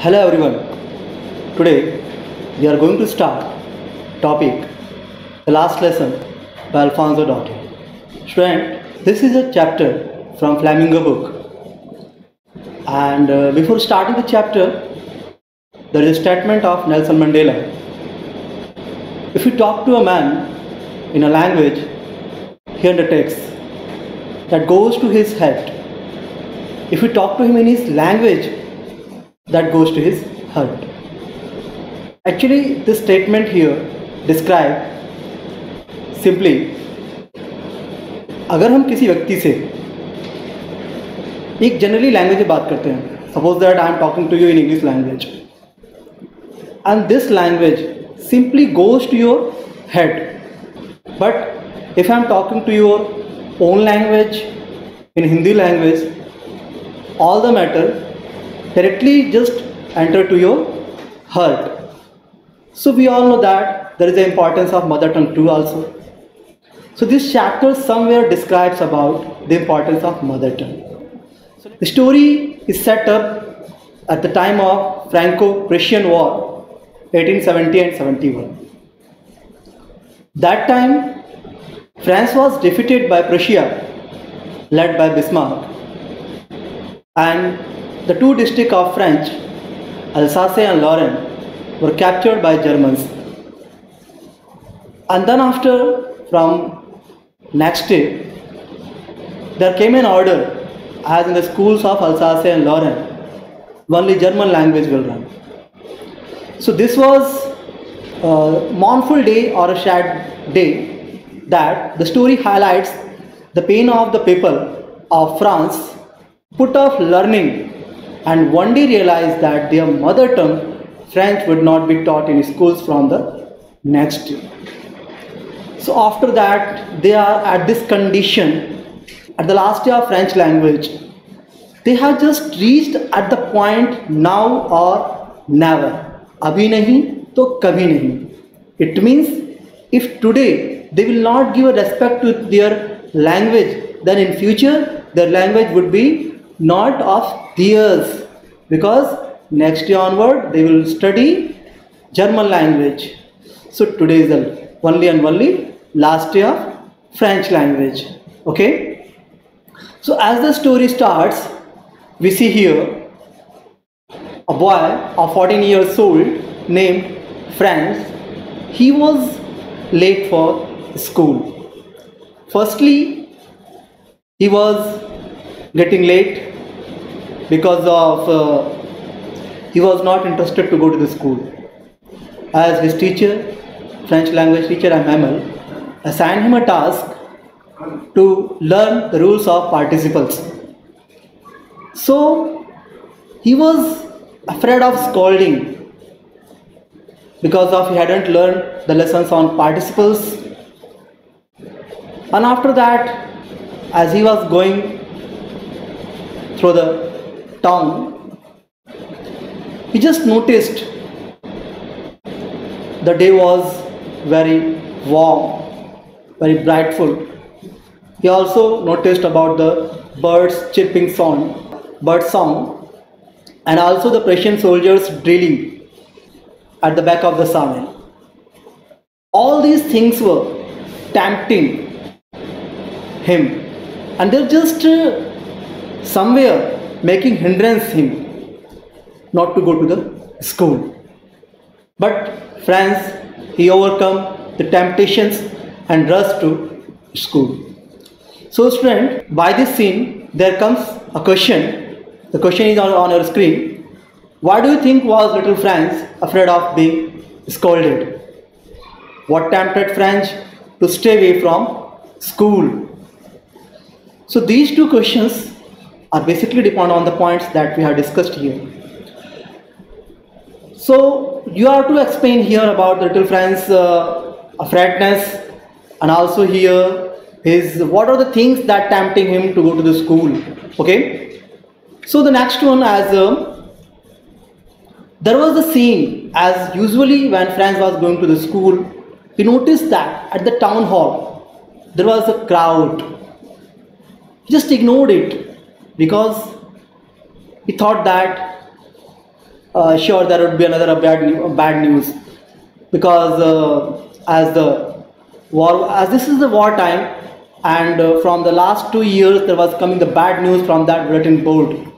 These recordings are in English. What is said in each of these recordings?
Hello everyone. Today we are going to start topic The Last Lesson by Alfonso Dauti. Student, this is a chapter from Flamingo book. And before starting the chapter, there is a statement of Nelson Mandela. If you talk to a man in a language, hear the text that goes to his head. If you talk to him in his language, that goes to his heart. Actually, this statement here describe simply, अगर हम किसी व्यक्ति से एक generally language में बात करते हैं, suppose that I am talking to you in English language and this language simply goes to your head, but if I am talking to your own language in Hindi language, all the matter directly just enter to your heart. So we all know that there is the importance of mother tongue too also. So this chapter somewhere describes about the importance of mother tongue. So the story is set up at the time of Franco-Prussian War 1870 and 71. That time France was defeated by Prussia led by Bismarck, and the two districts of French, Alsace and Lorraine, were captured by Germans. And then after, from next day, there came an order, as in the schools of Alsace and Lorraine, only German language will run. So this was a mournful day or a sad day that the story highlights the pain of the people of France put off learning and one day realized that their mother tongue French would not be taught in schools from the next year. So after that they are at this condition at the last year of French language. They have just reached at the point now or never. Abhi nahi to kabhi nahi. It means if today they will not give a respect to their language, then in future their language would be not of theirs, because next year onward they will study German language. So today is the only and only last year of French language. Okay. So as the story starts, we see here a boy of 14 years old named Franz. He was late for school. Firstly, he was getting late because of he was not interested to go to the school, as his teacher, French language teacher Emmanuel, assigned him a task to learn the rules of participles. So he was afraid of scolding because of he hadn't learned the lessons on participles. And after that, as he was going through the town, he just noticed the day was very warm, very brightful. He also noticed about the birds chirping bird song, and also the Prussian soldiers drilling at the back of the sawmill. All these things were tempting him, and they're just somewhere making hindrance him not to go to the school. But Franz, he overcome the temptations and rushed to school. So student, by this scene there comes a question. The question is on your screen. Why do you think was little Franz afraid of being scolded? What tempted Franz to stay away from school? So these two questions are basically depend on the points that we have discussed here. So you have to explain here about the little Franz afraidness, and also here what are the things that tempting him to go to the school. Okay. So the next one, as there was a scene, as usually when Franz was going to the school, he noticed that at the town hall there was a crowd. He just ignored it because he thought that sure there would be another bad news, because as this is the war time, and from the last 2 years there was coming the bad news from that bulletin board,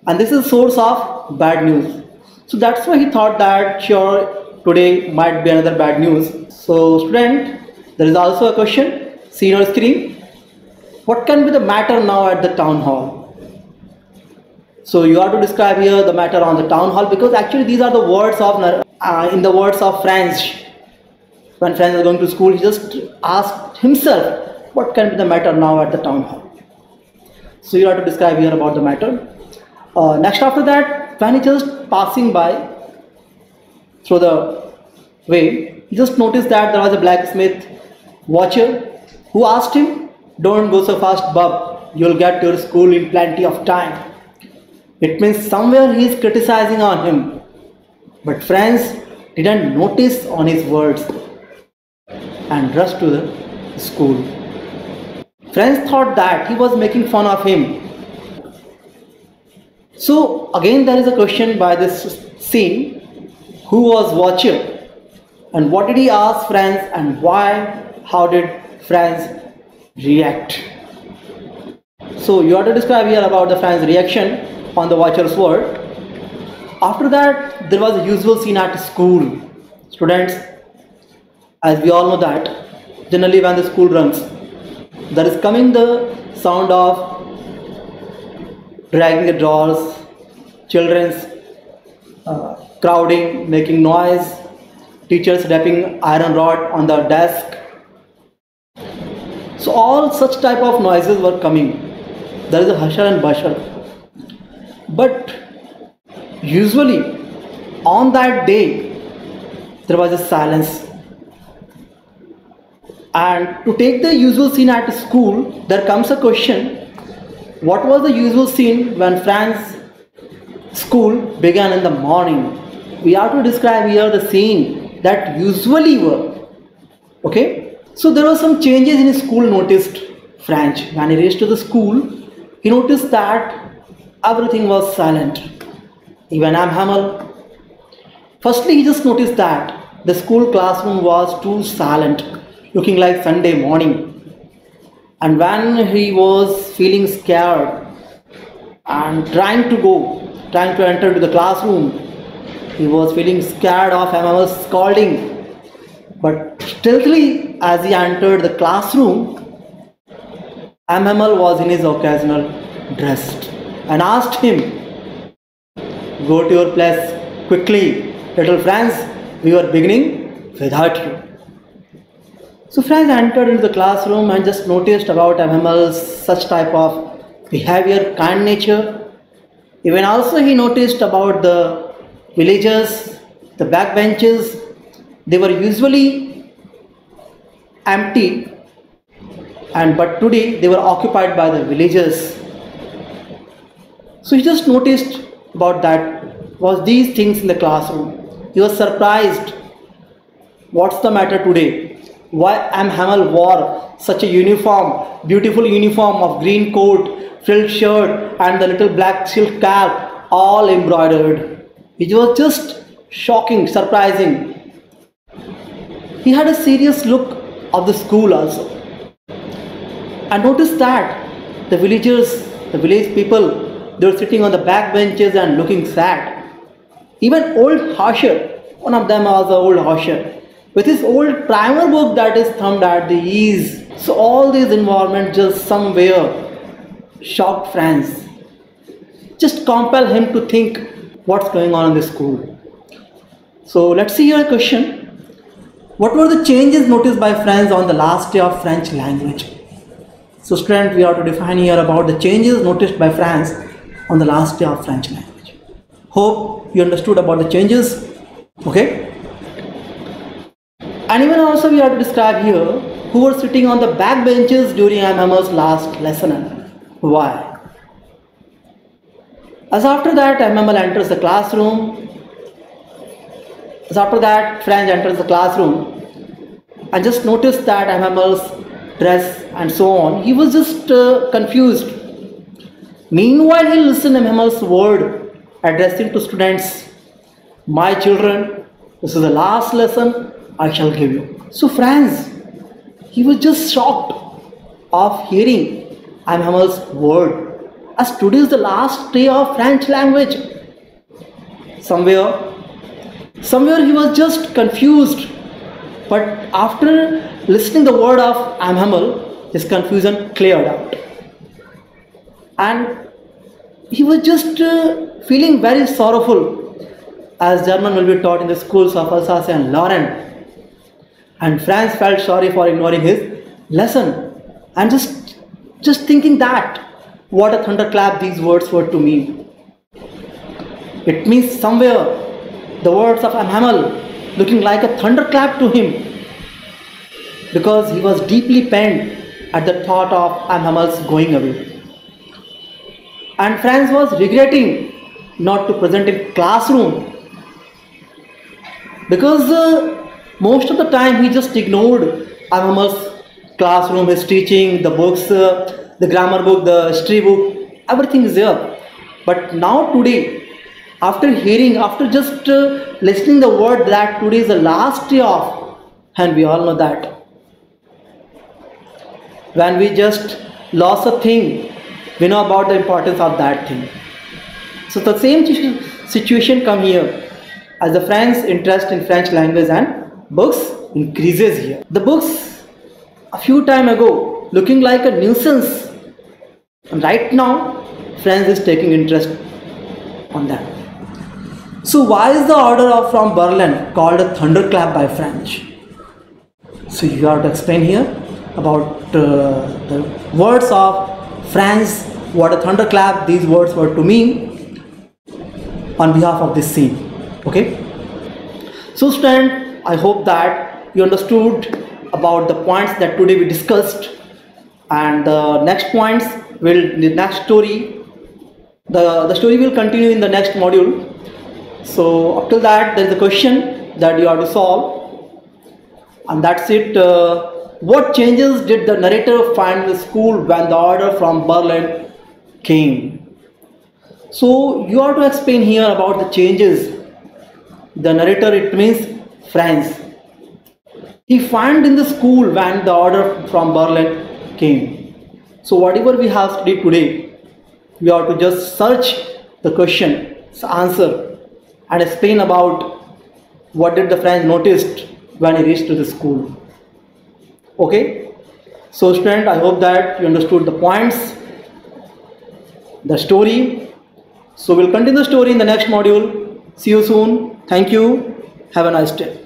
and this is source of bad news. So that's why he thought that sure today might be another bad news. So student, there is also a question seen on screen. What can be the matter now at the town hall? So you have to describe here the matter on the town hall, because actually these are the words of in the words of Franz. When Franz was going to school, he just asked himself, what can be the matter now at the town hall? So you have to describe here about the matter. Next after that, when he just passing by through the way, he just noticed that there was a blacksmith watcher who asked him, don't go so fast, bub, you'll get to your school in plenty of time. It means somewhere he is criticizing on him. But Franz didn't notice on his words and rushed to the school. Franz thought that he was making fun of him. So again there is a question by this scene, who was watcher and what did he ask Franz, and why, how did Franz react? So you have to describe here about the Franz reaction on the watcher's word. After that, there was a usual scene at school. Students, as we all know that generally when the school runs, there is coming the sound of dragging the drawers, children's crowding, making noise, teachers rapping iron rod on the desk. So all such type of noises were coming. There is a hustle and bustle. But usually on that day there was a silence. And to take the usual scene at school, there comes a question, what was the usual scene when Franz's school began in the morning? We have to describe here the scene that usually were. Okay, so there were some changes in his school noticed Franz. When he reached to the school, he noticed that everything was silent, even M. Hamel. Firstly, he just noticed that the school classroom was too silent, looking like Sunday morning. And when he was feeling scared and trying to enter to the classroom, he was feeling scared of M. Hamel's scolding. But stealthily, as he entered the classroom, M. Hamel was in his occasional dress and asked him, go to your place quickly, little Franz, we were beginning without you. So Franz entered into the classroom and just noticed about M. Hamel's such type of behavior, kind nature. Even also he noticed about the villagers, the backbenches, they were usually empty, but today they were occupied by the villagers. So he just noticed about that was these things in the classroom. He was surprised. What's the matter today? Why M. Hamel wore such a uniform, beautiful uniform of green coat, frilled shirt and the little black silk cap, all embroidered. It was just shocking, surprising. He had a serious look of the school also. I noticed that the villagers, the village people, they were sitting on the back benches and looking sad. Even old Harsher, one of them was the old Harsher, with his old primer book that is thumbed at the ease. So all this environment just somewhere shocked Franz. Just compel him to think what's going on in the school. So let's see your question. What were the changes noticed by Franz on the last day of French language? So student, we have to define here about the changes noticed by Franz on the last day of French language. Hope you understood about the changes. Okay. And even also we have to describe here who were sitting on the back benches during M. Hamel's last lesson and why. As after that M. Hamel enters the classroom. As after that Franz enters the classroom and just noticed that M. Hamel's dress and so on. He was just confused. Meanwhile, he listened to M. Hamel's word addressing to students My children, this is the last lesson I shall give you. So Franz, he was just shocked of hearing Hammel's word, as today is the last day of French language. Somewhere he was just confused, but after listening the word of Hamel, his confusion cleared out. And he was just feeling very sorrowful, as German will be taught in the schools of Alsace and Lorraine. And Franz felt sorry for ignoring his lesson and just thinking that what a thunderclap these words were to me. It means somewhere the words of Hamel looking like a thunderclap to him, because he was deeply pained at the thought of Hamel's going away. And Franz was regretting not to present in classroom, because most of the time he just ignored Hamel's classroom, his teaching, the books, the grammar book, the history book, everything is there. But now today, after just listening the word that today is the last day of, and we all know that when we just lost a thing, we know about the importance of that thing. So the same situation come here, as the Franz interest in French language and books increases here. The books a few time ago looking like a nuisance, and right now Franz is taking interest on that. So why is the order from Berlin called a thunderclap by French? So you have to explain here about the words of Franz, what a thunderclap these words were to me on behalf of this scene. Okay. So student, I hope that you understood about the points that today we discussed, and the next points will, the next story, the story will continue in the next module. So up till that, there is a question that you have to solve, and that's it. What changes did the narrator find in the school when the order from Berlin came? So you have to explain here about the changes. The narrator, it means Franz, he found in the school when the order from Berlin came. So whatever we have studied today, we have to just search the question, answer, and explain about what did the Franz noticed when he reached to the school. Okay, so student, I hope that you understood the points, the story. So we'll continue the story in the next module. See you soon. Thank you. Have a nice day.